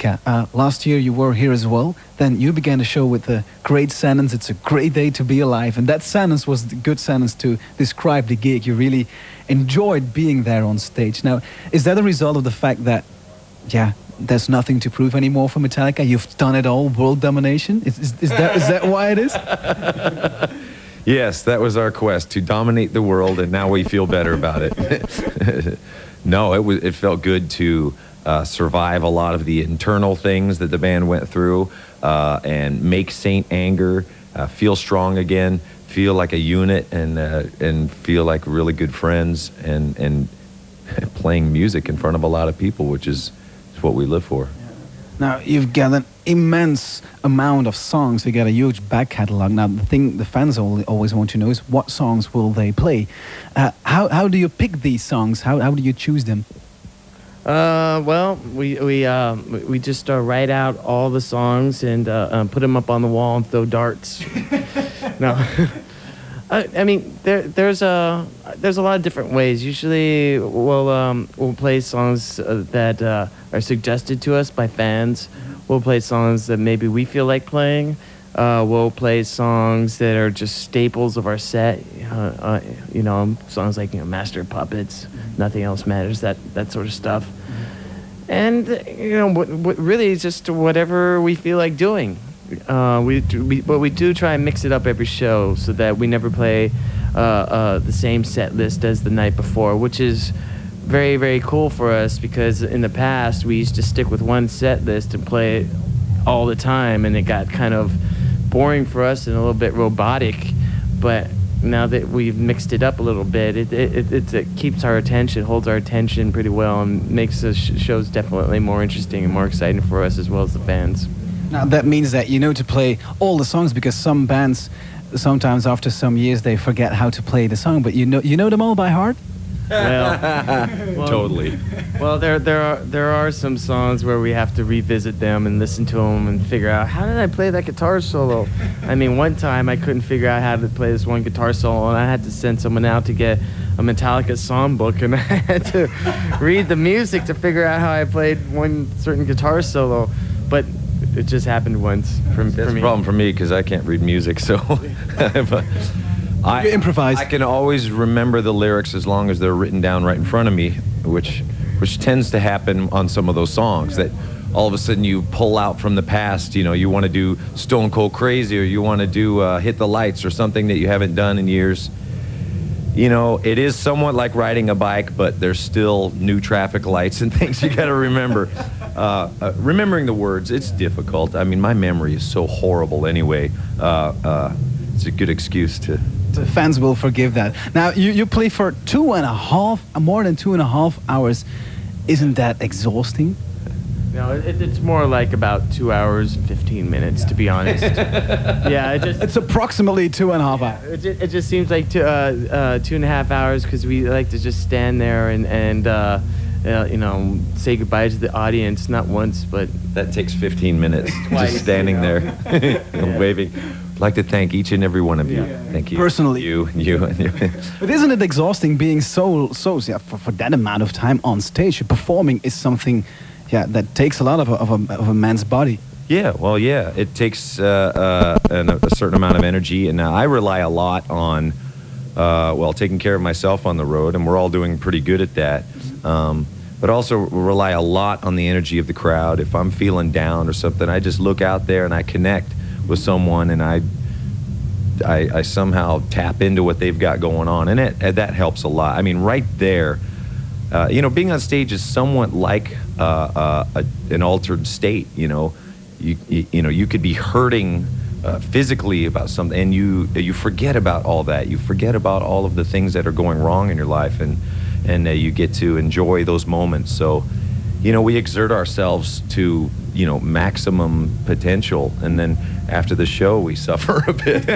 Metallica. Last year you were here as well. Then you began the show with a great sentence, "It's a great day to be alive." And that sentence was the good sentence to describe the gig. You really enjoyed being there on stage. Now, is that a result of the fact that, yeah, there's nothing to prove anymore for Metallica? You've done it all, world domination? Is that why it is? Yes, that was our quest, to dominate the world, and now we feel better about it. No, it felt good to survive a lot of the internal things that the band went through, and make Saint Anger feel strong again, feel like a unit, and feel like really good friends, and playing music in front of a lot of people, which is what we live for. Now, you've got an immense amount of songs. You got a huge back catalog. Now, the thing the fans always want to know is what songs will they play? How do you pick these songs? How do you choose them? Well, we just write out all the songs and put them up on the wall and throw darts. No. I mean, there's a lot of different ways. Usually, we'll play songs that are suggested to us by fans. We'll play songs that maybe we feel like playing. We'll play songs that are just staples of our set. You know, songs like Master of Puppets, Nothing Else Matters, that sort of stuff. And you know, what really is just whatever we feel like doing. But we do try and mix it up every show so that we never play the same set list as the night before, which is very, very cool for us, because in the past we used to stick with one set list and play it all the time, and it got kind of boring for us and a little bit robotic. But now that we've mixed it up a little bit, it keeps our attention, holds our attention pretty well, and makes the shows definitely more interesting and more exciting for us as well as the fans. Now, that means that you know to play all the songs, because some bands, sometimes after some years, they forget how to play the song, but you know them all by heart? Well, Totally. Well, there are some songs where we have to revisit them and listen to them and figure out, how did I play that guitar solo? I mean, one time I couldn't figure out how to play this one guitar solo, and I had to send someone out to get a Metallica songbook, and I had to read the music to figure out how I played one certain guitar solo. But it just happened once for me. That's a problem for me, because I can't read music, so... But You improvise. I can always remember the lyrics as long as they're written down right in front of me, which tends to happen on some of those songs, that all of a sudden you pull out from the past. You know, you want to do Stone Cold Crazy, or you want to do Hit the Lights, or something that you haven't done in years. You know, it is somewhat like riding a bike, but there's still new traffic lights and things you got to remember. Remembering the words, it's difficult. I mean, my memory is so horrible anyway. It's a good excuse to... The fans will forgive that. Now, you play for more than 2.5 hours. Isn't that exhausting? No, it's more like about 2 hours and 15 minutes, to be honest. Yeah, it's approximately 2.5 hours. It just seems like 2.5 hours, because we like to just stand there and you know, say goodbye to the audience, not once, but... That takes 15 minutes, Twice, just standing you know. there and waving. I'd like to thank each and every one of you. Thank you. Personally. You. But isn't it exhausting being so for that amount of time on stage? Performing is something, that takes a lot of a man's body. Yeah, well, yeah. It takes a certain amount of energy, and I rely a lot on, taking care of myself on the road, and we're all doing pretty good at that. But also rely a lot on the energy of the crowd. If I'm feeling down or something, I just look out there and I connect with someone, and I somehow tap into what they've got going on, and that helps a lot. I mean, right there, you know, being on stage is somewhat like an altered state. You know, you could be hurting physically about something, and you forget about all that. You forget about all of the things that are going wrong in your life, and you get to enjoy those moments. So, you know, we exert ourselves to, you know, maximum potential, and then after the show we suffer a bit.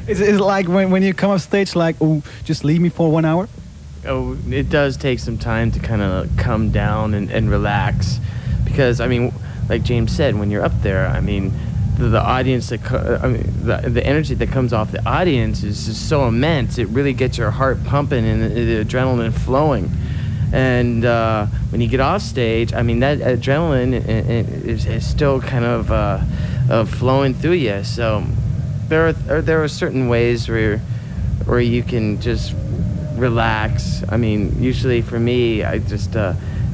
Is it like when you come off stage, like, oh, just leave me for 1 hour? Oh, it does take some time to kind of come down and relax, because I mean, like James said, when you're up there, I mean, the audience the energy that comes off the audience is just so immense. It really gets your heart pumping and the adrenaline flowing. And when you get off stage, I mean, that adrenaline is still kind of flowing through you. So there are certain ways where you can just relax. I mean, usually for me, I just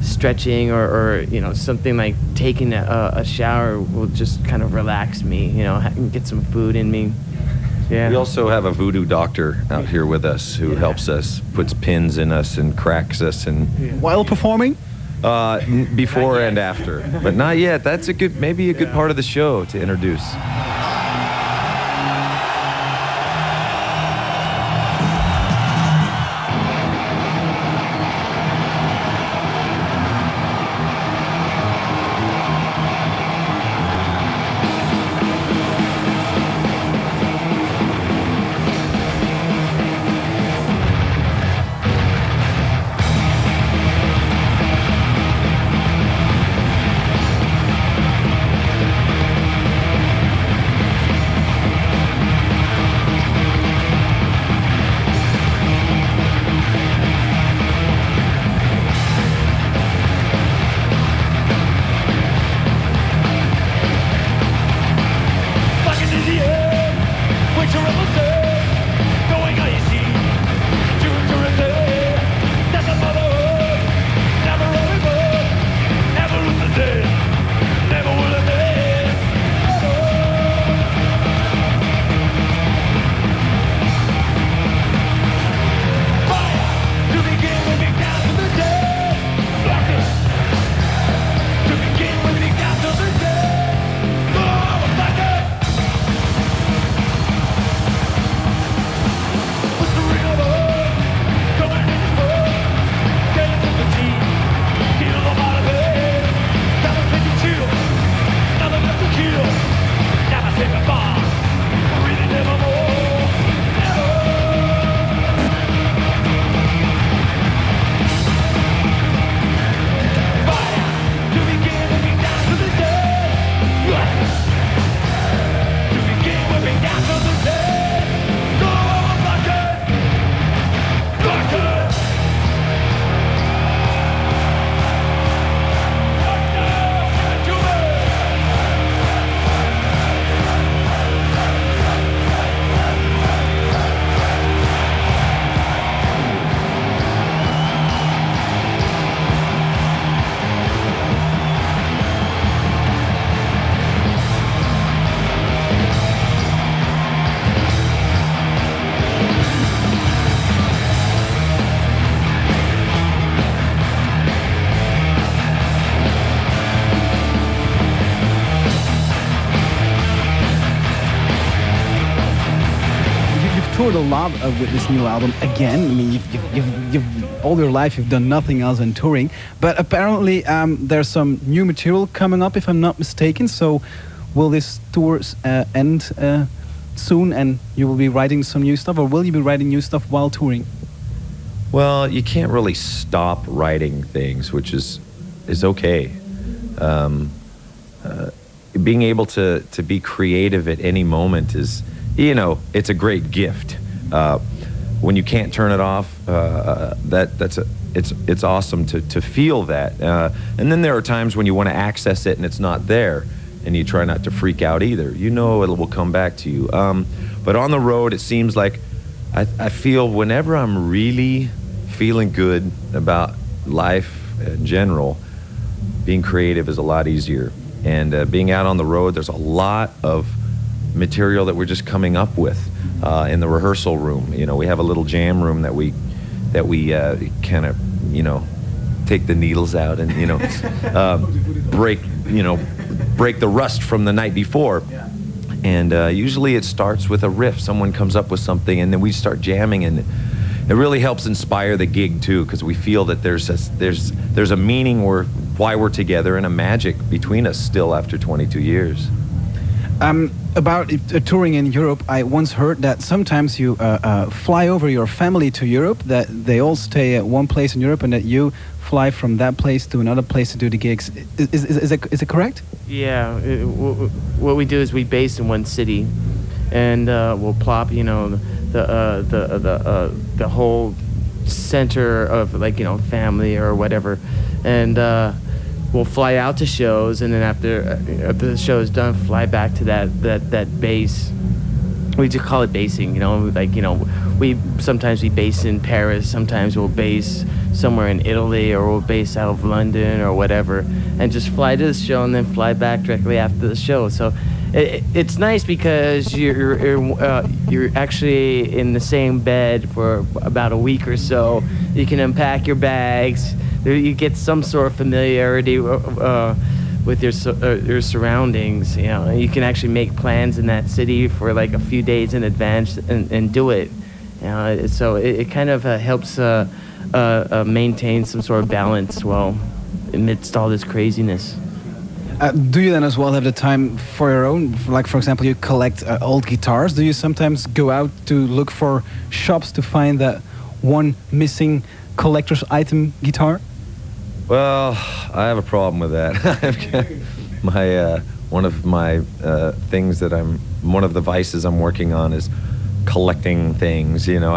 stretching or something like taking a shower will just kind of relax me. And get some food in me. Yeah. We also have a voodoo doctor out here with us who helps us, puts pins in us and cracks us and While performing? before and after, but not yet. That's maybe a good part of the show to introduce. Toured a lot with this new album again. I mean, you've all your life you've done nothing else than touring, but apparently there's some new material coming up, if I'm not mistaken. So will this tour end soon and you will be writing some new stuff, or will you be writing new stuff while touring? Well, you can't really stop writing things, which is okay. Being able to be creative at any moment is, it's a great gift. When you can't turn it off, it's awesome to feel that. And then there are times when you want to access it and it's not there, and you try not to freak out either. It will come back to you. But on the road, it seems like I feel whenever I'm really feeling good about life in general, being creative is a lot easier. And being out on the road, there's a lot of material that we're just coming up with in the rehearsal room. We have a little jam room that we kind of take the needles out and break the rust from the night before. And usually it starts with a riff. Someone comes up with something, and then we start jamming, and it really helps inspire the gig too, because we feel that there's a meaning why we're together, and a magic between us still after 22 years. About touring in Europe, I once heard that sometimes you fly over your family to Europe, that they all stay at one place in Europe, and that you fly from that place to another place to do the gigs. Is it correct? Yeah. What we do is we base in one city, and we'll plop, the whole center of like, you know, family or whatever, and we'll fly out to shows, and then after the show is done, fly back to that base. We just call it basing, you know, like, you know, we base in Paris, sometimes we'll base somewhere in Italy, or we'll base out of London or whatever, and just fly to the show and then fly back directly after the show. So it's nice because you're actually in the same bed for about a week or so. You can unpack your bags. You get some sort of familiarity with your surroundings. You know, you can actually make plans in that city for like a few days in advance and do it. You know, so it kind of helps maintain some sort of balance while amidst all this craziness. Do you then as well have the time for your own, like for example, you collect old guitars? Do you sometimes go out to look for shops to find that one missing collector's item guitar? Well, I have a problem with that. One of my things that one of the vices I'm working on is collecting things. You know,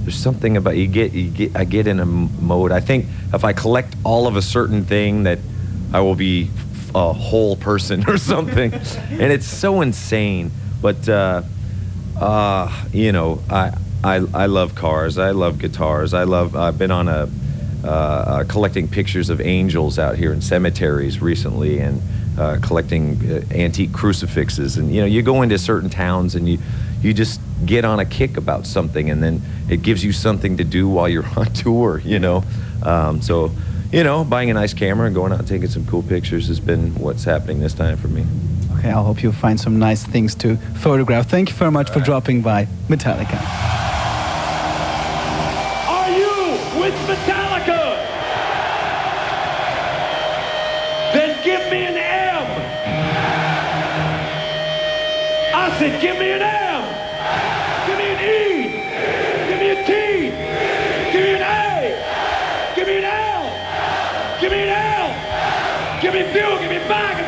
there's something about I get in a mode. I think if I collect all of a certain thing, that I will be a whole person or something, and it's so insane. But you know, I love cars. I love guitars. I've been on collecting pictures of angels out here in cemeteries recently, and collecting antique crucifixes. And you know, you go into certain towns and you just get on a kick about something, and then it gives you something to do while you're on tour. You know, so. You know, buying a nice camera and going out and taking some cool pictures has been what's happening this time for me. Okay, I hope you find some nice things to photograph. Thank you very much for dropping by Metallica. Are you with Metallica? Then give me an M. I said, give me an M. Give me an E. Give me a T. Give me an A. Give me an L. Give me an L. Give me fuel. Give me back.